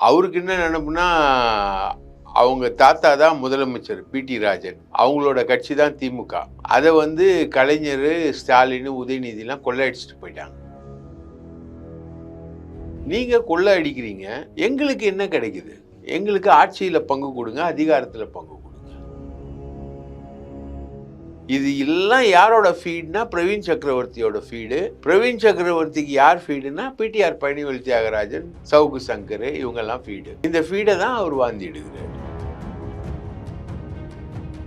அவருக்கு என்ன நினைப்புனா, அவங்க தாத்தா தான் முதலமைச்சர் பிடி ராஜன். அவங்களோட கட்சி தான் திமுக. அதை வந்து கலைஞர், ஸ்டாலின், உதயநிதிலாம் கொள்ளையடிச்சிட்டு போயிட்டாங்க. நீங்க கொள்ளை அடிக்கிறீங்க, எங்களுக்கு என்ன கிடைக்குது? எங்களுக்கு ஆட்சியில பங்கு கொடுங்க, அதிகாரத்துல பங்கு கொடுங்க. இது எல்லாம் யாரோட ஃபீட்னா பிரவீன் சக்கரவர்த்தியோட ஃபீடு. பிரவீன் சக்கரவர்த்திக்கு யார் ஃபீடுனா பிடிஆர் பழனிவேல் தியாகராஜன், சவுக்கு சங்கர், இவங்கெல்லாம் ஃபீடு. இந்த ஃபீடை தான் அவர் வாந்தி எடுக்கிறார்.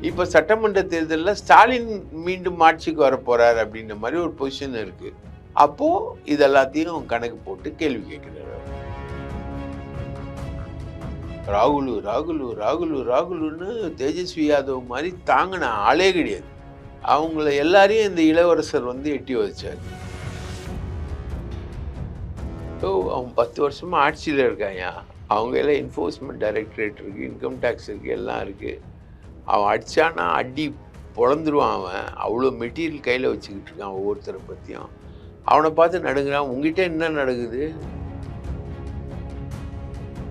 இப்ப சட்டமன்ற தேர்தலில் ஸ்டாலின் மீண்டும் ஆட்சிக்கு வர போறார் அப்படின்ற மாதிரி ஒரு பொசிஷன் இருக்கு. அப்போ இது எல்லாத்தையும் கணக்கு போட்டு கேள்வி கேட்கிறார். ராகுலு ராகுலு ராகுலு ராகுலுன்னு தேஜஸ்வி யாதவ் மாதிரி தாங்கின ஆளே கிடையாது. அவங்கள எல்லாரையும் இந்த இளவரசர் வந்து எட்டி வச்சார். அவன் 10 வருஷமா ஆட்சியில் இருக்காங்க. அவங்க எல்லாம் என்ஃபோர்ஸ்மெண்ட் டைரக்டரேட் இருக்கு, இன்கம் டேக்ஸ் இருக்கு, எல்லாம் இருக்கு. அவன் அடிச்சானா அடி பொழந்துருவான். அவன் அவ்வளோ மெட்டீரியல் கையில் வச்சுக்கிட்டு இருக்கான். ஒவ்வொருத்தரை பற்றியும் அவனை பார்த்து நடுங்கிறான். உங்ககிட்ட என்ன நடக்குது?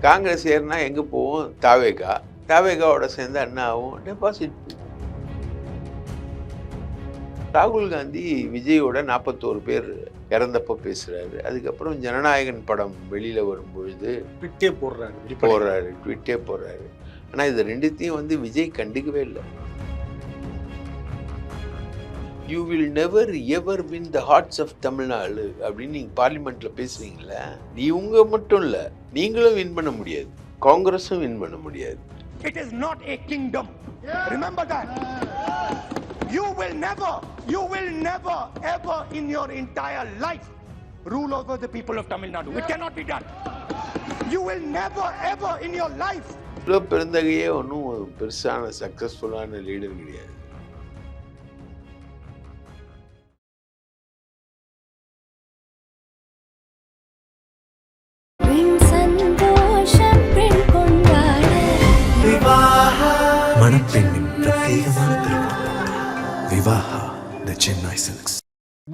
காங்கிரஸ் ஏறினா எங்கே போவோம்? தாவேகா. தாவேகாவோட சேர்ந்தா என்ன ஆகும்? டெபாசிட். ராகுல் காந்தி விஜயோட 41 பேர் இறந்தப்போ பேசுகிறாரு. அதுக்கப்புறம் ஜனநாயகன் படம் வெளியில் வரும்பொழுது ட்விட்டே போடுறாரு. ஆனால் இது ரெண்டுத்தையும் வந்து விஜய் கண்டுக்கவே இல்லை. You will never ever win the hearts of Tamil Nadu அப்படின்னு நீங்கள் பார்லிமெண்ட்டில் பேசுவீங்களே, இவங்க மட்டும் இல்லை, நீங்களும் வின் பண்ண முடியாது, காங்கிரஸும் வின் பண்ண முடியாது. It is not a kingdom. Remember that. You will never ever in your entire life rule over the people of Tamil Nadu. It cannot be done. You will never ever in your life. பெருந்தகையே ஒன்றும் பெருசான சக்சஸ்ஃபுல்லான leader கிடையாது.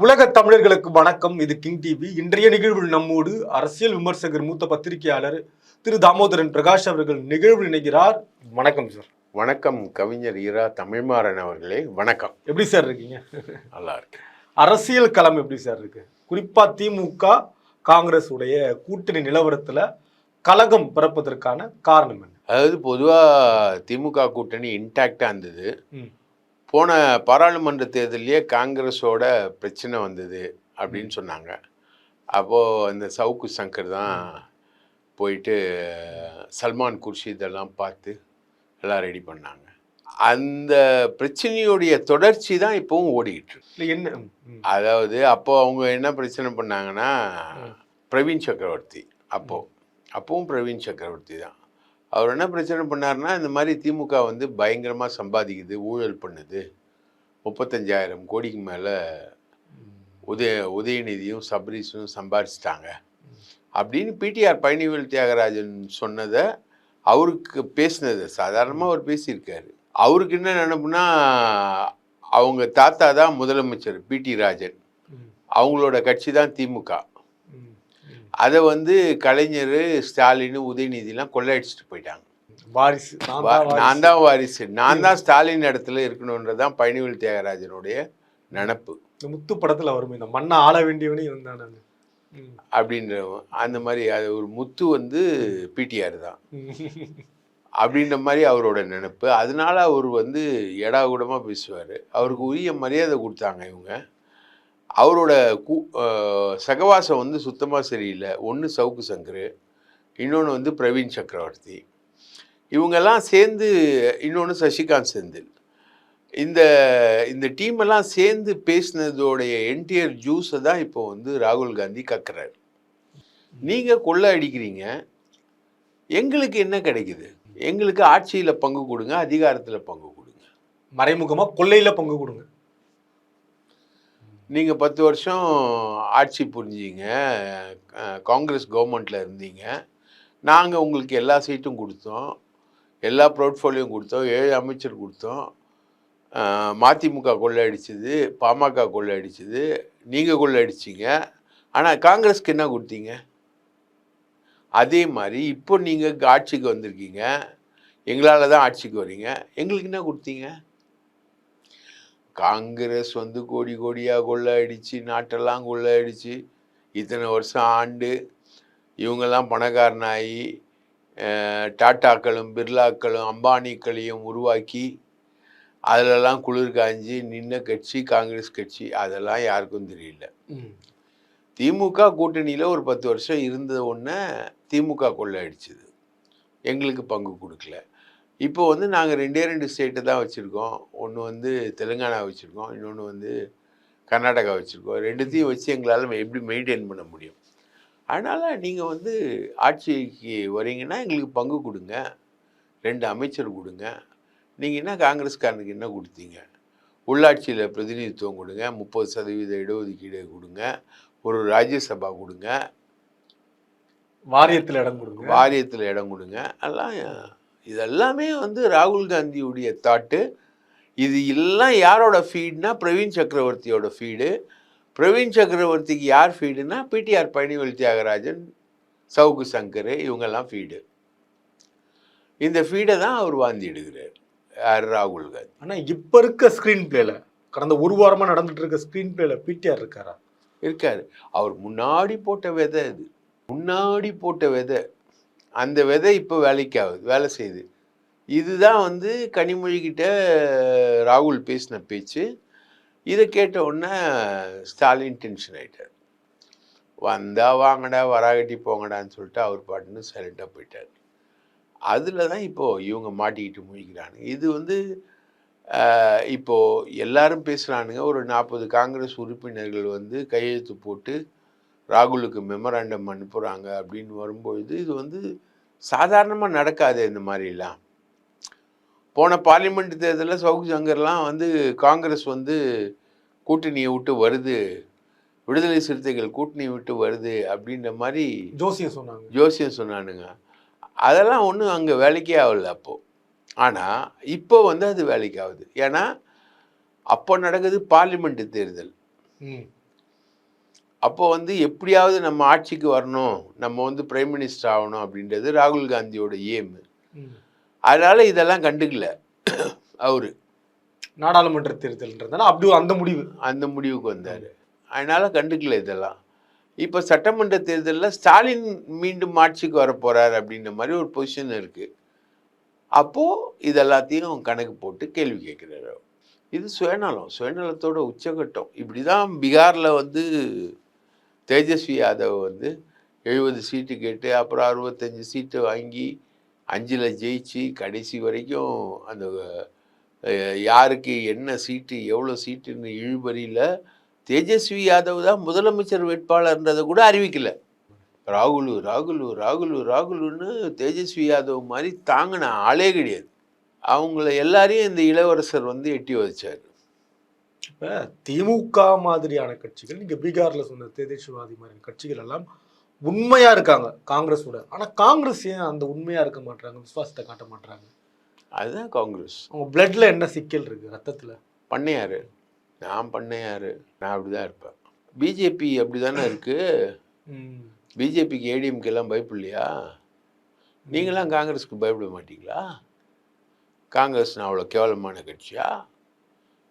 உலக தமிழர்களுக்கு வணக்கம். இது king TV. இன்றைய நிகழ்வில் நம்மோடு அரசியல் விமர்சகர், மூத்த பத்திரிகையாளர் திரு தாமோதரன் பிரகாஷ் அவர்கள் நிகழ்வில் இணைகிறார். வணக்கம் சார். வணக்கம் கவிஞர் இரா தமிழ்மாறன் அவர்களே, வணக்கம். எப்படி சார் இருக்கீங்க? நல்லா இருக்கு. அரசியல் களம் எப்படி சார் இருக்கு? குறிப்பா திமுக காங்கிரஸ் உடைய கூட்டணி நிலவரத்துல கலகம் பிறப்பதற்கான காரணம் என்ன? அதாவது பொதுவாக திமுக கூட்டணி இன்டாக்டாக இருந்தது. போன பாராளுமன்ற தேர்தலையே காங்கிரஸோட பிரச்சனை வந்தது அப்படின்னு சொன்னாங்க. அப்போது இந்த சவுக்கு சங்கர் தான் போயிட்டு சல்மான் குர்ஷிதெல்லாம் பார்த்து எல்லாம் ரெடி பண்ணாங்க. அந்த பிரச்சனையுடைய தொடர்ச்சி தான் இப்போவும் ஓடிக்கிட்டு இருக்கு. என்ன அதாவது அப்போ அவங்க என்ன பிரச்சனை பண்ணாங்கன்னா, பிரவீன் சக்கரவர்த்தி அப்போவும் பிரவீன் சக்கரவர்த்தி தான். அவர் என்ன பிரச்சனை பண்ணார்னா, இந்த மாதிரி திமுக வந்து பயங்கரமாக சம்பாதிக்குது, ஊழல் பண்ணுது, 35,000 கோடிக்கு மேலே உதயநிதியும் சபரீஸும் சம்பாதிச்சிட்டாங்க அப்படின்னு பிடிஆர் பழனிவேல் தியாகராஜன் சொன்னதை, அவருக்கு பேசினதை சாதாரணமாக அவர் பேசியிருக்காரு. அவருக்கு என்ன நினைப்புனா, அவங்க தாத்தா தான் முதலமைச்சர் பிடி ராஜன். அவங்களோட கட்சி தான் திமுக. அதை வந்து கலைஞர், ஸ்டாலின், உதயநிதிலாம் கொள்ளையடிச்சிட்டு போயிட்டாங்க. வாரிசு நான் தான் வாரிசு, நான் தான் ஸ்டாலின் இடத்துல இருக்கணுன்றதான் பழனிவேல் தியாகராஜனுடைய நினப்பு. முத்து படத்துல வரும், இந்த மண்ணை ஆள வேண்டியவனே இருந்தான் அப்படின்ற அந்த மாதிரி. அது ஒரு முத்து வந்து பிடிஆர் தான் அப்படின்ற மாதிரி அவரோட நினப்பு. அதனால அவர் வந்து எடாகூடமாக பேசுவார். அவருக்கு உரிய மரியாதை கொடுத்தாங்க இவங்க. அவரோட சகவாசம் வந்து சுத்தமாக சரியில்லை. ஒன்று சவுக்கு சங்கர், இன்னொன்று வந்து பிரவீன் சக்கரவர்த்தி, இவங்கெல்லாம் சேர்ந்து, இன்னொன்று சசிகாந்த் செந்தில், இந்த டீமெல்லாம் சேர்ந்து பேசினதோடைய என்டையர் ஜூஸை தான் இப்போ வந்து ராகுல் காந்தி கக்குறாரு. நீங்கள் கொள்ளை அடிக்கிறீங்க, எங்களுக்கு என்ன கிடைக்குது? எங்களுக்கு ஆட்சியில் பங்கு கொடுங்க, அதிகாரத்தில் பங்கு கொடுங்க, மறைமுகமாக கொள்ளையில் பங்கு கொடுங்க. நீங்கள் 10 வருஷம் ஆட்சி புரிஞ்சிங்க, காங்கிரஸ் கவர்மெண்ட்டில் இருந்தீங்க, நாங்கள் உங்களுக்கு எல்லா சீட்டும் கொடுத்தோம், எல்லா போர்ட்ஃபோலியோவும் கொடுத்தோம், 7 அமைச்சர் கொடுத்தோம். மதிமுக கொள்ளை அடிச்சது, பாமக கொள்ளை அடிச்சது, நீங்கள் கொள்ளை அடிச்சிங்க. ஆனால் காங்கிரஸ்க்கு என்ன கொடுத்தீங்க? அதே மாதிரி இப்போ நீங்கள் ஆட்சிக்கு வந்திருக்கீங்க, எங்களால் தான் ஆட்சிக்கு வரீங்க, எங்களுக்கு என்ன கொடுத்தீங்க? காங்கிரஸ் வந்து கோடி கோடியாக கொள்ளை அடித்து நாட்டெல்லாம் கொள்ளை அடித்து இத்தனை வருஷம் ஆண்டு இவங்கெல்லாம் பணக்காரனாகி டாட்டாக்களும் பிர்லாக்களும் அம்பானிக்களையும் உருவாக்கி அதிலெல்லாம் குளிர் காஞ்சி நின்ன கட்சி காங்கிரஸ் கட்சி. அதெல்லாம் யாருக்கும் தெரியல. திமுக கூட்டணியில் ஒரு 10 வருஷம் இருந்த ஒன்று திமுக கொள்ளை அடிச்சுது, எங்களுக்கு பங்கு கொடுக்கல. இப்போ வந்து நாங்கள் 2 ஸ்டேட்டு தான் வச்சுருக்கோம். ஒன்று வந்து தெலுங்கானா வச்சுருக்கோம், இன்னொன்று வந்து கர்நாடகா வச்சுருக்கோம். ரெண்டுத்தையும் வச்சு எங்களால் எப்படி மெயின்டைன் பண்ண முடியும்? அதனால் நீங்கள் வந்து ஆட்சிக்கு வரீங்கன்னா எங்களுக்கு பங்கு கொடுங்க, 2 அமைச்சர் கொடுங்க. நீங்கள் என்ன காங்கிரஸ்காரனுக்கு என்ன கொடுத்தீங்க? உள்ளாட்சியில் பிரதிநிதித்துவம் கொடுங்க, 30% இடஒதுக்கீடு கொடுங்க, ஒரு ராஜ்யசபா கொடுங்க, வாரியத்தில் இடம் கொடுங்க, வாரியத்தில் இடம் கொடுங்க. எல்லாம் இதெல்லாமே வந்து ராகுல் காந்தியுடைய தாட்டு. இது எல்லாம் யாரோட ஃபீடுனா பிரவீன் சக்கரவர்த்தியோட ஃபீடு. பிரவீன் சக்கரவர்த்திக்கு யார் ஃபீடுனா பிடிஆர் பழனிவேல் தியாகராஜன், சவுக்கு சங்கர், இவங்கெல்லாம் ஃபீடு. இந்த ஃபீடை தான் அவர் வாந்தி எடுக்கிறார் யார் ராகுல் காந்தி. ஆனால் இப்போ இருக்க ஸ்க்ரீன் பிளேல கடந்த ஒரு வாரமாக நடந்துட்டு இருக்க ஸ்க்ரீன் பிளேல பிடிஆர் இருக்காரா? இருக்காரு. அவர் முன்னாடி போட்ட விதை, அது முன்னாடி போட்ட விதை. அந்த விதை இப்போ வேலை செய்யுது. இதுதான் வந்து கனிமொழிகிட்ட ராகுல் பேசின பேச்சு. இதை கேட்ட உடனே ஸ்டாலின் டென்ஷன் ஆகிட்டார். வந்தா வாங்கடா, வராகட்டி போங்கடான்னு சொல்லிட்டு அவர் பாட்டுன்னு சைலண்டாக போயிட்டார். அதில் தான் இப்போது இவங்க மாட்டிக்கிட்டு முழிக்கிறானுங்க. இது வந்து இப்போது எல்லாரும் பேசுகிறானுங்க. ஒரு 40 காங்கிரஸ் உறுப்பினர்கள் வந்து கையெழுத்து போட்டு ராகுலுக்கு மெமராண்டம் அனுப்புகிறாங்க அப்படின்னு வரும்பொழுது இது வந்து சாதாரணமாக நடக்காது. இந்த மாதிரிலாம் போன பார்லிமெண்ட் தேர்தலில் சவுக்கு சங்கர்லாம் வந்து காங்கிரஸ் வந்து கூட்டணியை விட்டு வருது, விடுதலை சிறுத்தைகள் கூட்டணியை விட்டு வருது அப்படின்ற மாதிரி ஜோசியம் சொன்னானுங்க. அதெல்லாம் ஒன்றும் அங்கே வேலைக்கே ஆகல அப்போது. ஆனால் இப்போ வந்து அது வேலைக்கு ஆகுது. ஏன்னா அப்போ நடக்குது பார்லிமெண்ட் தேர்தல். அப்போ வந்து எப்படியாவது நம்ம ஆட்சிக்கு வரணும், நம்ம வந்து பிரைம் மினிஸ்டர் ஆகணும் அப்படின்றது ராகுல் காந்தியோட ஏமு. அதனால இதெல்லாம் கண்டுக்கல அவரு. நாடாளுமன்ற தேர்தல்ன்றதால அப்படி அந்த முடிவுக்கு வந்தார். அதனால கண்டுக்கல இதெல்லாம். இப்போ சட்டமன்ற தேர்தலில் ஸ்டாலின் மீண்டும் ஆட்சிக்கு வர போறார் அப்படின்ற மாதிரி ஒரு பொசிஷன் இருக்கு. அப்போது இதெல்லாத்தையும் கணக்கு போட்டு கேள்வி கேட்குறாரு. இது சுயநலத்தோட உச்சகட்டம். இப்படி தான் பீகாரில் வந்து தேஜஸ்வி யாதவ் வந்து 70 சீட்டு கேட்டு அப்புறம் 65 சீட்டு வாங்கி 5ல் ஜெயிச்சு கடைசி வரைக்கும் அந்த யாருக்கு என்ன சீட்டு எவ்வளோ சீட்டுன்னு இழுபறியில் தேஜஸ்வி யாதவ் தான் முதலமைச்சர் வேட்பாளர்ன்றதை கூட அறிவிக்கலை. ராகுலுன்னு தேஜஸ்வி யாதவ் மாதிரி தாங்கின ஆளே கிடையாது. அவங்கள எல்லாரையும் இந்த இளவரசர் வந்து எட்டி வச்சார். இப்போ திமுக மாதிரியான கட்சிகள், நீங்கள் பீகாரில் சொன்ன தேஜஸ்விவாதி மாதிரி கட்சிகள் எல்லாம் உண்மையாக இருக்காங்க காங்கிரஸோட. ஆனால் காங்கிரஸ் ஏன் அந்த உண்மையாக இருக்க மாட்டாங்க, விசுவாசத்தை காட்ட மாட்டாங்க? அதுதான் காங்கிரஸ். அவங்க பிளட்டில் என்ன சிக்கல் இருக்குது? ரத்தத்தில் பண்ணையாரு, நான் பண்ணையாரு, நான் அப்படி தான் இருப்பேன். பிஜேபி அப்படி தானே இருக்குது. பிஜேபிக்கு ஏடிஎம்கெல்லாம் பயப்படலையா? நீங்களாம் காங்கிரஸுக்கு பயப்பட மாட்டீங்களா? காங்கிரஸ் அவ்வளோ கேவலமான கட்சியா?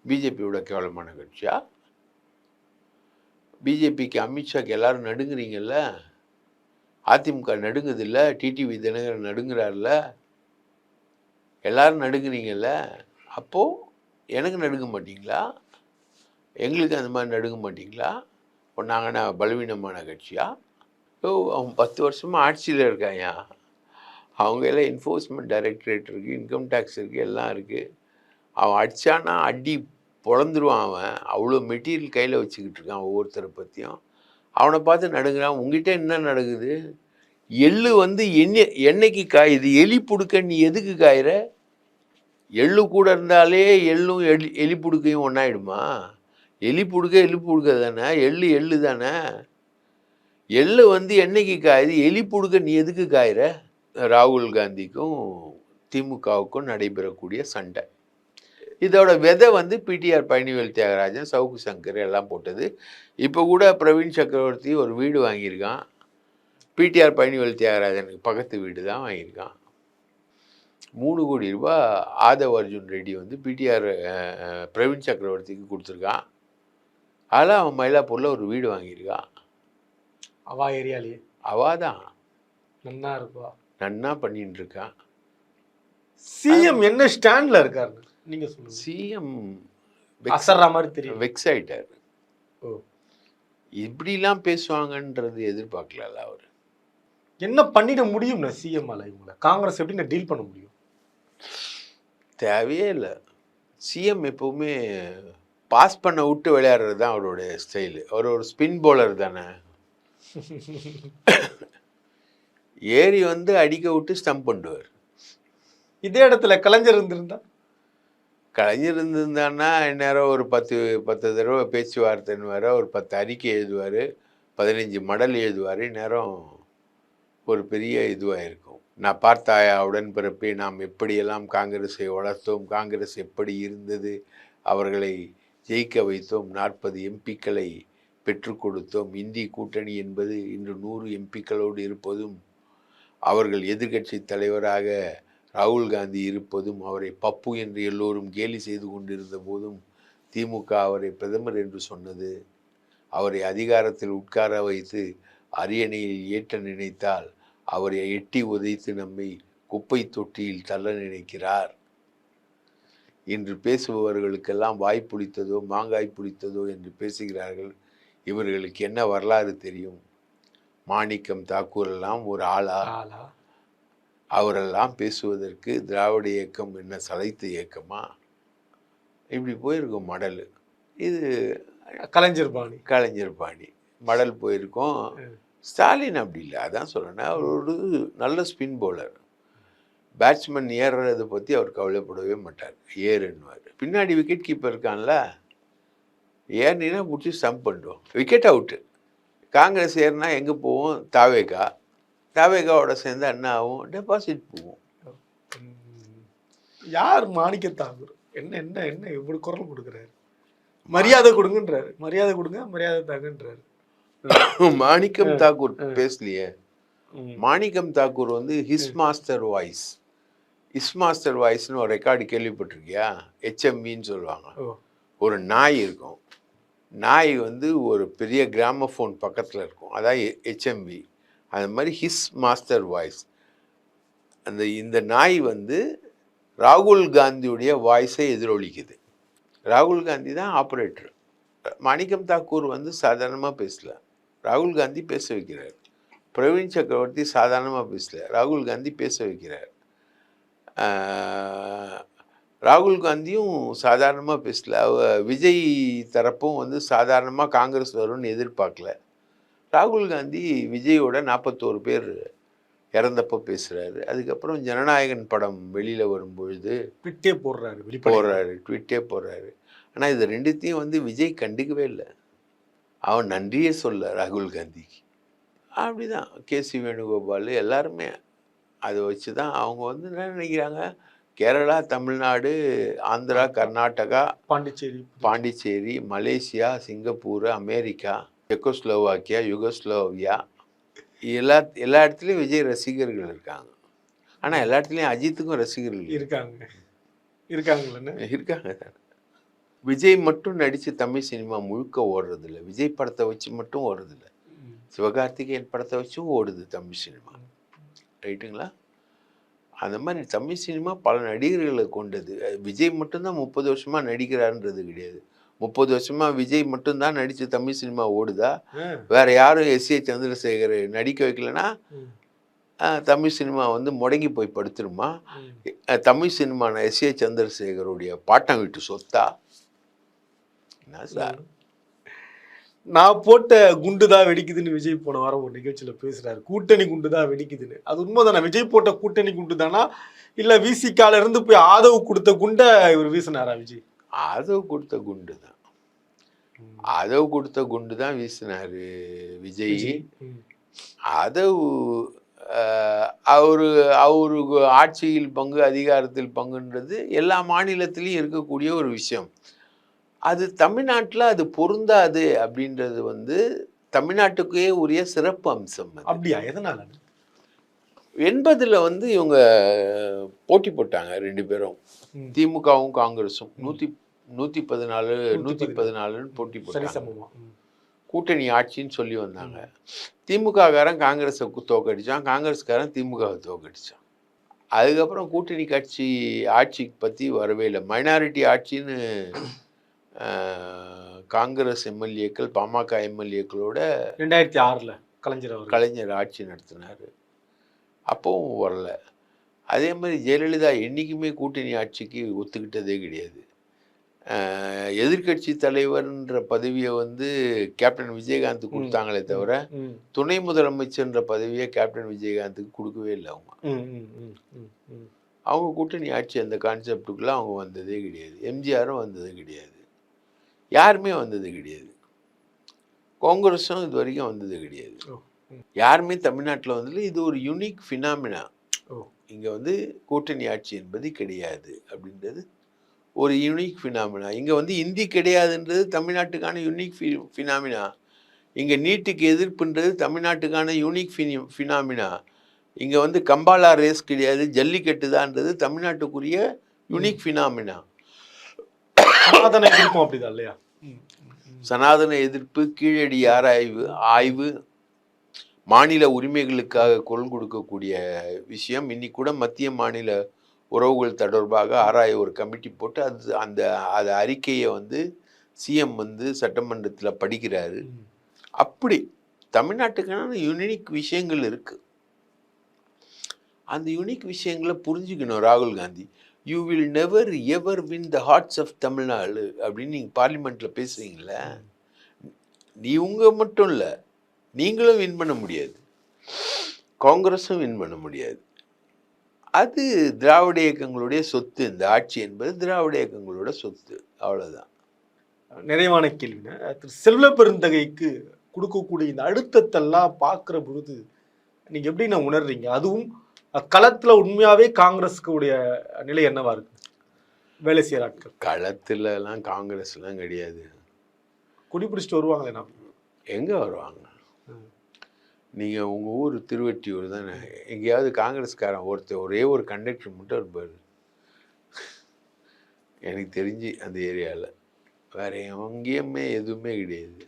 பிஜேபியோட கேவலமான கட்சியா? பிஜேபிக்கு அமித்ஷாக்கு எல்லாரும் நடுங்குறீங்கல்ல, அதிமுக நடுங்குதில்ல, டிடிவி தினகரன் நடுங்குறாருல, எல்லாரும் நடுங்குறீங்கல்ல. அப்போது எனக்கு நடுங்க மாட்டிங்களா? எங்களுக்கு அந்த மாதிரி நடுங்க மாட்டிங்களா? இப்போ நாங்கன்னா பலவீனமான கட்சியா? அவன் 10 வருஷமாக ஆட்சியில் இருக்காயா. அவங்க எல்லாம் என்ஃபோர்ஸ்மெண்ட் டைரக்டரேட் இருக்குது, இன்கம் டேக்ஸ் இருக்குது, எல்லாம் இருக்குது. அவன் அடித்தானா அடி பொழந்துருவான். அவன் அவ்வளோ மெட்டீரியல் கையில் வச்சுக்கிட்டு இருக்கான் ஒவ்வொருத்தரை பற்றியும். அவனை பார்த்து நடுங்கிறான். உங்ககிட்ட என்ன நடக்குது? எள்ளு வந்து எண்ணெய்க்கு காயுது, எலி புடுக்க நீ எதுக்கு காயிற? எள்ளு கூட இருந்தாலே எள்ளும் எலி புடுக்கையும் ஒன்றாயிடுமா? எலி புடுக்க தானே, எள்ளு தானே. எள்ளு வந்து எண்ணெய்க்கு காயுது, எலி புடுக்க நீ எதுக்கு காயிற? ராகுல் காந்திக்கும் திமுகவுக்கும் நடைபெறக்கூடிய சண்டை. இதோட விதை வந்து பிடிஆர் பழனிவேல் தியாகராஜன், சவுக்கு சங்கர் எல்லாம் போட்டது. இப்போ கூட பிரவீன் சக்கரவர்த்தி ஒரு வீடு வாங்கியிருக்கான். பிடிஆர் பழனிவேல் தியாகராஜனுக்கு பக்கத்து வீடு தான் வாங்கியிருக்கான். 3 கோடி ரூபாய் ஆதவ் அர்ஜுன் ரெட்டி வந்து பிடிஆர் பிரவீன் சக்கரவர்த்திக்கு கொடுத்துருக்கான். அதில் அவன் மயிலாப்பூரில் ஒரு வீடு வாங்கியிருக்கான். அவா ஏரியாலேயே அவாதான் நன்னா இருக்குவா, நன்னா பண்ணிட்டு இருக்கான். சிஎம் என்ன ஸ்டாண்ட்ல இருக்காரு நீங்க சொல்லுங்க. சிஎம் அசர்ற மாதிரி தெரியும். வெக்ஸ் ஆயிட்டார். ஓ, இப்படிலாம் பேசுவாங்கன்றது எதிர்பார்க்கல அவர். என்ன பண்ணிட முடியும்னா சிஎம் ஆல இவங்கள காங்கிரஸ் எப்படி டீல் பண்ண முடியும்? தேவையே இல்லை. சிஎம் எப்பவுமே பாஸ் பண்ண விட்டு விளையாடுறது தான் அவருடைய ஸ்டைலு. அவர் ஒரு ஸ்பின் பவுலர் தானே. ஏறி வந்து அடிக்க விட்டு ஸ்டம்ப் பண்ணுவார். இதே இடத்துல கலைஞர் இருந்திருந்தா, கலைஞர் இருந்திருந்தான்னா இந்நேரம் ஒரு 10 தடவை பேச்சுவார்த்தைன்னு வேற, ஒரு 10 அறிக்கை எழுதுவார், 15 மடல் எழுதுவார். இந்நேரம் ஒரு பெரிய இதுவாக இருக்கும். நான் பார்த்தாயா உடன்பிறப்பே, நாம் எப்படியெல்லாம் காங்கிரஸை வளர்த்தோம், காங்கிரஸ் எப்படி இருந்தது, அவர்களை ஜெயிக்க வைத்தோம், 40 எம்பிக்களை பெற்றுக் கொடுத்தோம், இந்தி கூட்டணி என்பது இன்று 100 எம்பிக்களோடு இருப்பதும், அவர்கள் எதிர்க்கட்சி தலைவராக ராகுல் காந்தி இருப்பதும், அவரை பப்பு என்று எல்லோரும் கேலி செய்து கொண்டிருந்த போதும் திமுக அவரை பிரதமர் என்று சொன்னது, அவரை அதிகாரத்தில் உட்கார வைத்து அரியணையில் ஏற்ற நினைத்தால் அவரை எட்டி உதைத்து நம்மை குப்பை தொட்டியில் தள்ள நினைக்கிறார். இன்று பேசுபவர்களுக்கெல்லாம் வாய் புளித்ததோ மாங்காய் புளித்ததோ என்று பேசுகிறார்கள். இவர்களுக்கு என்ன வரலாறு தெரியும்? மாணிக்கம் தாக்கூர் எல்லாம் ஒரு ஆளா? அவரெல்லாம் பேசுவதற்கு திராவிட இயக்கம் என்ன சளைத்த இயக்கமா? இப்படி போயிருக்கும் மடல். இது கலைஞர் பாணி மடல் போயிருக்கோம். ஸ்டாலின் அப்படி இல்லை. அதான் சொல்கிறேன், அவர் ஒரு நல்ல ஸ்பின் பவுலர். பேட்ஸ்மேன் ஏறுறதை பற்றி அவர் கவலைப்படவே மாட்டார். ஏறுன்னுவார். பின்னாடி விக்கெட் கீப்பர் இருக்கான்ல, ஏறினா பிடிச்சி ஸ்டம்ப் பண்ணுவோம், விக்கெட் அவுட்டு. காங்கிரஸ் ஏறினா எங்கே போவோம்? தாவேகாவோட சேர்ந்து என்ன ஆகும்? டெபாசிட் போவோம். யார் மாணிக்க தாக்கூர் என்ன என்ன என்ன இப்படி குரல் கொடுக்குறாரு? மரியாதை கொடுங்கன்றாரு, மரியாதை கொடுங்க, மரியாதை தாங்கன்றாரு. மாணிக்கம் தாக்கூர் பேசலையே. மாணிக்கம் தாக்கூர் வந்து ஹிஸ் மாஸ்டர் வாய்ஸ்னு ஒரு ரெக்கார்டு கேள்விப்பட்டிருக்கியா? HMVன்னு சொல்லுவாங்க. ஒரு நாய் இருக்கும். நாய் வந்து ஒரு பெரிய கிராமஃபோன் பக்கத்தில் இருக்கும், அதான் HMV. அது மாதிரி ஹிஸ் மாஸ்டர் வாய்ஸ். இந்த நாய் வந்து ராகுல் காந்தியுடைய வாய்ஸை எதிரொலிக்குது. ராகுல் காந்தி தான் ஆப்ரேட்டர். மாணிக்கம் தாக்கூர் வந்து சாதாரணமாக பேசல, ராகுல் காந்தி பேச வைக்கிறார். பிரவீன் சக்கரவர்த்தி சாதாரணமாக பேசல, ராகுல் காந்தி பேச வைக்கிறார். ராகுல் காந்தியும் சாதாரணமாக பேசல. விஜய் தரப்பும் வந்து சாதாரணமாக காங்கிரஸ் வரும்னு எதிர்பார்க்கல. ராகுல் காந்தி விஜயோட 41 பேர் இறந்தப்போ பேசுகிறாரு. அதுக்கப்புறம் ஜனநாயகன் படம் வெளியில் வரும்பொழுது ட்விட்டே போடுறாரு. ஆனால் இது ரெண்டுத்தையும் வந்து விஜய் கண்டுக்கவே இல்லை. அவன் நன்றியே சொல்ல ராகுல் காந்திக்கு. அப்படிதான் கேசி வேணுகோபால் எல்லாருமே அதை வச்சு தான் அவங்க வந்து என்ன நினைக்கிறாங்க, Kerala, Tamil Nadu, Andhra, Karnataka, Pondicherry, Malaysia, Singapore, America, Czechoslovakia, Yugoslavia, எல்லா இடத்துலையும் விஜய் ரசிகர்கள் இருக்காங்க. ஆனால் எல்லா இடத்துலையும் அஜித்துக்கும் ரசிகர்கள் இருக்காங்க தானே. விஜய் மட்டும் நடித்து தமிழ் சினிமா முழுக்க ஓடுறதில்ல. விஜய் படத்தை வச்சு மட்டும் ஓடுறதில்ல, சிவகார்த்திகேயன் படத்தை வச்சும் ஓடுது தமிழ் சினிமா. ரைட்டுங்களா? அந்த மாதிரி தமிழ் சினிமா பல நடிகர்களை கொண்டது. விஜய் மட்டும்தான் 30 வருஷமாக நடிக்கிறாருன்றது கிடையாது. 30 வருஷமாக விஜய் மட்டும்தான் நடித்து தமிழ் சினிமா ஓடுதா? வேற யாரும் S.A. சந்திரசேகர் நடிக்க வைக்கலன்னா தமிழ் சினிமா வந்து முடங்கி போய் படுத்துருமா? தமிழ் சினிமா S.A. சந்திரசேகருடைய பாட்டம் வீட்டு சொத்தா? என்ன சார்? நான் போட்ட குண்டுதான் வெடிக்குதுன்னு விஜய் போன வாரம் ஒரு நிகழ்ச்சியில பேசுறாரு. கூட்டணி குண்டுதான் வெடிக்குதுன்னு. அது உண்மைதானே? விஜய் போட்ட கூட்டணி குண்டு தானா, இல்ல விசிகால இருந்து போய் ஆதவ் கொடுத்த குண்டை இவர் வீசினாரா விஜய்? ஆதவ் கொடுத்த குண்டு தான் வீசினாரு விஜய். ஆதவ் அவருக்கு ஆட்சியில் பங்கு, அதிகாரத்தில் பங்குன்றது எல்லா மாநிலத்திலையும் இருக்கக்கூடிய ஒரு விஷயம். அது தமிழ்நாட்டில் அது பொருந்தாது அப்படின்றது வந்து தமிழ்நாட்டுக்கே உரிய சிறப்பு அம்சம் அது. அப்படியா? எதனால? 80ல் வந்து இவங்க போட்டி போட்டாங்க 2 பேரும், ம். திமுகவும் காங்கிரஸும் 114 114ன்னு போட்டி சரி போட்டாங்க. சமமா. கூட்டணி ஆட்சின்னு சொல்லி வந்தாங்க. திமுக காரன் காங்கிரஸை தோக்கடிச்சான், காங்கிரஸ்காரன் திமுகவை தோக்கடிச்சான். அதுக்கப்புறம் கூட்டணி கட்சி ஆட்சிக்கு பற்றி வரவே இல்லை. மைனாரிட்டி ஆட்சின்னு காங்கிரஸ் எம்எல்ஏக்கள் பாமக எம்எல்ஏக்களோட 2006ல் கலைஞர் ஆட்சி நடத்தினார். அப்பவும் வரல. அதே மாதிரி ஜெயலலிதா என்றைக்குமே கூட்டணி ஆட்சிக்கு ஒத்துக்கிட்டதே கிடையாது. எதிர்கட்சி தலைவர்ன்ற பதவியை வந்து கேப்டன் விஜயகாந்த் கொடுத்தாங்களே தவிர துணை முதலமைச்சர்ன்ற பதவியை கேப்டன் விஜயகாந்துக்கு கொடுக்கவே இல்லை. அவங்க கூட்டணி ஆட்சி அந்த கான்செப்டுக்குள்ள அவங்க வந்ததே கிடையாது. எம்ஜிஆரும் வந்தது கிடையாது, யாருமே வந்தது கிடையாது. காங்கிரஸும் இது வரைக்கும் வந்தது கிடையாது. யாருமே தமிழ்நாட்டில் வந்தது. இது ஒரு யூனிக் ஃபினாமினா. இங்கே வந்து கூட்டணி ஆட்சி என்பது கிடையாது அப்படின்றது ஒரு யூனிக் ஃபினாமினா. இங்கே வந்து இந்தி கிடையாதுன்றது தமிழ்நாட்டுக்கான யூனிக் ஃபினாமினா. இங்கே நீட்டுக்கு எதிர்ப்புன்றது தமிழ்நாட்டுக்கான யூனிக் ஃபினாமினா. இங்கே வந்து கம்பாலா ரேஸ் கிடையாது, ஜல்லிக்கட்டு தான்ன்றது தமிழ்நாட்டுக்குரிய யூனிக் ஃபினாமினா. சனாதன எதிர்ப்பும் அப்படிதான் இல்லையா? சனாதன எதிர்ப்பு, கீழடி ஆய்வு, மாநில உரிமைகளுக்காக குரல் கொடுக்கக்கூடிய விஷயம். இன்னைக்கு கூட மத்திய மாநில உறவுகள் தொடர்பாக ஆராய ஒரு கமிட்டி போட்டு அந்த அறிக்கையை வந்து சிஎம் வந்து சட்டமன்றத்தில் படிக்கிறாரு. அப்படி தமிழ்நாட்டுக்கான யூனிக் விஷயங்கள் இருக்கு. அந்த யூனிக் விஷயங்களை புரிஞ்சுக்கணும் ராகுல் Gandhi. You will never ever win the hearts of Tamil Nadu அப்படின்னு நீங்கள் பார்லிமெண்ட்டில் பேசுகிறீங்களே, நீங்க மட்டும் இல்லை, நீங்களும் வின் பண்ண முடியாது, காங்கிரஸும் வின் பண்ண முடியாது. அது திராவிட இயக்கங்களுடைய சொத்து. இந்த ஆட்சி என்பது திராவிட இயக்கங்களோட சொத்து, அவ்வளோதான். நிறைவான கேள்வினா, திரு செல்வ பெருந்தகைக்கு கொடுக்கக்கூடிய இந்த அழுத்தத்தெல்லாம் பார்க்குற பொழுது நீங்கள் எப்படி நான் உணர்றீங்க? அதுவும் களத்தில் உண்மையாகவே காங்கிரஸுக்கு உடைய நிலை என்னவா இருக்கு? வேலை செய்கிற ஆட்கள் களத்துலலாம் காங்கிரஸ்லாம் கிடையாது. குடிப்பிடிச்சிட்டு வருவாங்களே, நான் எங்கே வருவாங்க? நீங்கள் உங்கள் ஊர் திருவெட்டியூர் தானே, எங்கேயாவது காங்கிரஸ்காரன் ஒரே ஒரு கண்டக்டர் மட்டும் இருப்பார் எனக்கு தெரிஞ்சு அந்த ஏரியாவில். வேறு எங்கேயுமே எதுவுமே கிடையாது.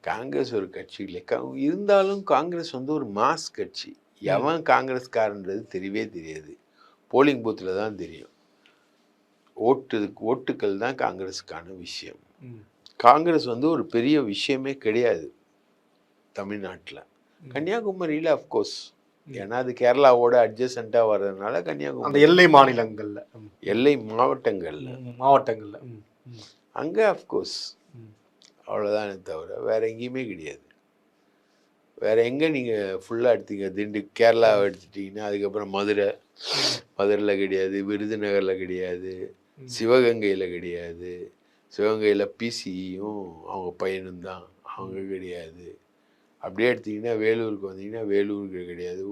காங்கிரஸ் ஒரு கட்சி இல்லை. இருந்தாலும் காங்கிரஸ் வந்து ஒரு மாஸ் கட்சி. எவன் காங்கிரஸ்காரன்றது தெரியவே தெரியாது. போலிங் பூத்தில் தான் தெரியும். ஓட்டுக்கள் தான் காங்கிரஸுக்கான விஷயம். காங்கிரஸ் வந்து ஒரு பெரிய விஷயமே கிடையாது தமிழ்நாட்டில். கன்னியாகுமரியில் அஃப்கோர்ஸ், ஏன்னா அது கேரளாவோட அட்ஜசண்ட்டாக வர்றதுனால கன்னியாகுமரி, அந்த எல்லை மாநிலங்களில், எல்லை மாவட்டங்களில் அங்கே அஃப்கோர்ஸ் அவ்வளோதானே தவிர வேறு எங்கேயுமே கிடையாது. வேறு எங்கே நீங்கள் ஃபுல்லாக எடுத்தீங்க, கேரளாவை எடுத்துட்டிங்கன்னா அதுக்கப்புறம் மதுரையில் கிடையாது, விருதுநகரில் கிடையாது, சிவகங்கையில் கிடையாது. சிவகங்கையில் பிசியும் அவங்க பையனும் தான், அவங்க கிடையாது. அப்படியே எடுத்திங்கன்னா வேலூருக்கு வந்தீங்கன்னா வேலூருக்கு கிடையாது.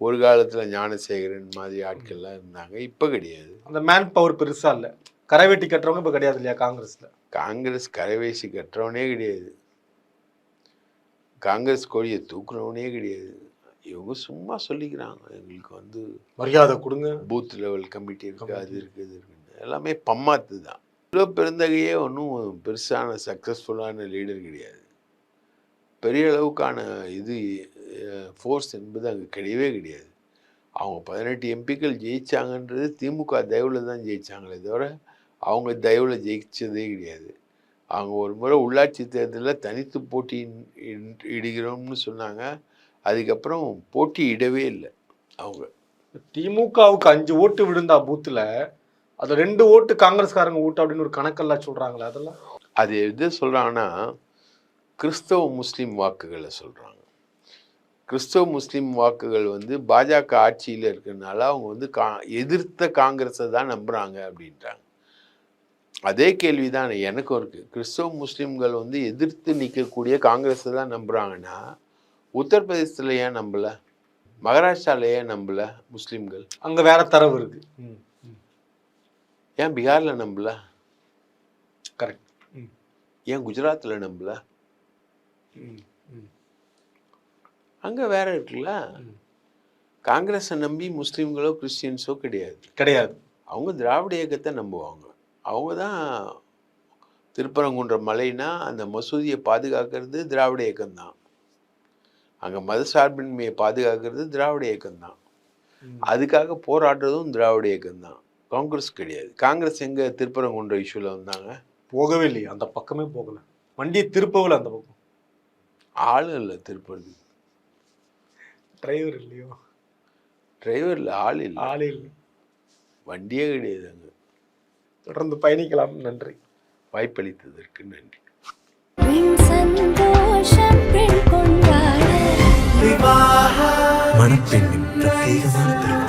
ஒரு காலத்தில் ஞானசேகரன் மாதிரி ஆட்கள்லாம் இருந்தாங்க, இப்போ கிடையாது. அந்த மேன் பவர் பெருசாக இல்லை. கரைவேட்டி கட்டுறவங்க இப்போ கிடையாது இல்லையா காங்கிரஸில்? காங்கிரஸ் கரைவேசி கட்டுறவனே கிடையாது, காங்கிரஸ் கொடியை தூக்குறவனே கிடையாது. இவங்க சும்மா சொல்லிக்கிறாங்க, எங்களுக்கு வந்து மரியாதை கொடுங்க, பூத் லெவல் கமிட்டி இருக்குது, அது இருக்குது, இது இருக்குன்னு. எல்லாமே பம்மாத்து தான். இவ்வளோ பெருந்தகையே ஒன்றும் பெருசான சக்ஸஸ்ஃபுல்லான லீடர் கிடையாது. பெரிய அளவுக்கான இது ஃபோர்ஸ் என்பது அங்கே கிடையவே கிடையாது. அவங்க 18 எம்பிக்கள் ஜெயிச்சாங்கன்றது திமுக தயவில் தான் ஜெயிச்சாங்களே தவிர அவங்க தயவில் ஜெயிச்சதே கிடையாது. அவங்க ஒரு முறை உள்ளாட்சி தேர்தலில் தனித்து போட்டி இடுகிறோம்னு சொன்னாங்க, அதுக்கப்புறம் போட்டி இடவே இல்லை. அவங்க திமுகவுக்கு 5 ஓட்டு விழுந்தா பூத்தில், அது 2 ஓட்டு காங்கிரஸ்காரங்க ஓட்டு அப்படின்னு ஒரு கணக்கெல்லாம் சொல்கிறாங்களே, அதெல்லாம் அது எது சொல்கிறாங்கன்னா கிறிஸ்தவ முஸ்லீம் வாக்குகளை சொல்கிறாங்க. கிறிஸ்தவ முஸ்லீம் வாக்குகள் வந்து பாஜக ஆட்சியில் இருக்கிறதுனால அவங்க வந்து எதிர்த்த காங்கிரஸை தான் நம்புகிறாங்க அப்படின்றாங்க. அதே கேள்வி தான் எனக்கும் இருக்குது. கிறிஸ்தவ முஸ்லீம்கள் வந்து எதிர்த்து நிற்கக்கூடிய காங்கிரஸை தான் நம்புகிறாங்கன்னா உத்தரப்பிரதேசத்தில் ஏன் நம்பலை, மகாராஷ்டிராவில் ஏன் நம்பலை முஸ்லீம்கள்? அங்கே வேற தரவு இருக்குது. ஏன் பீகாரில் நம்பலை? கரெக்ட். ஏன் குஜராத்தில் நம்பலை? அங்கே வேற இருக்குல்ல. காங்கிரஸை நம்பி முஸ்லீம்களோ கிறிஸ்டியன்ஸோ கிடையாது. கிடையாது. அவங்க திராவிட இயக்கத்தை நம்புவாங்க. அவங்க தான் திருப்பரங்குன்ற மலைனா அந்த மசூதியை பாதுகாக்கிறது திராவிட இயக்கம்தான். அங்கே மதசார்பின்மையை பாதுகாக்கிறது திராவிட இயக்கம்தான். அதுக்காக போராடுறதும் திராவிட இயக்கம்தான். காங்கிரஸ் கிடையாது. காங்கிரஸ் எங்கே திருப்பரங்குன்ற இஷ்யூவில் வந்தாங்க? போகவே இல்லையே, அந்த பக்கமே போகல. வண்டியை திருப்பவில் அந்த பக்கம். ஆள் இல்லை திருப்பதி. டிரைவர் இல்லையோ? டிரைவரில் ஆள் இல்லை. ஆளே இல்லை. வண்டியே கிடையாது அங்கே. தொடர்ந்து பயணிக்கலாம். நன்றி. வாய்ப்பளித்ததற்கு நன்றி. மணப்பெண்ணின் பிரத்யேகமான திருமணம்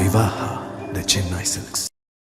விவாஹா தி சென்னை சில்க்ஸ்.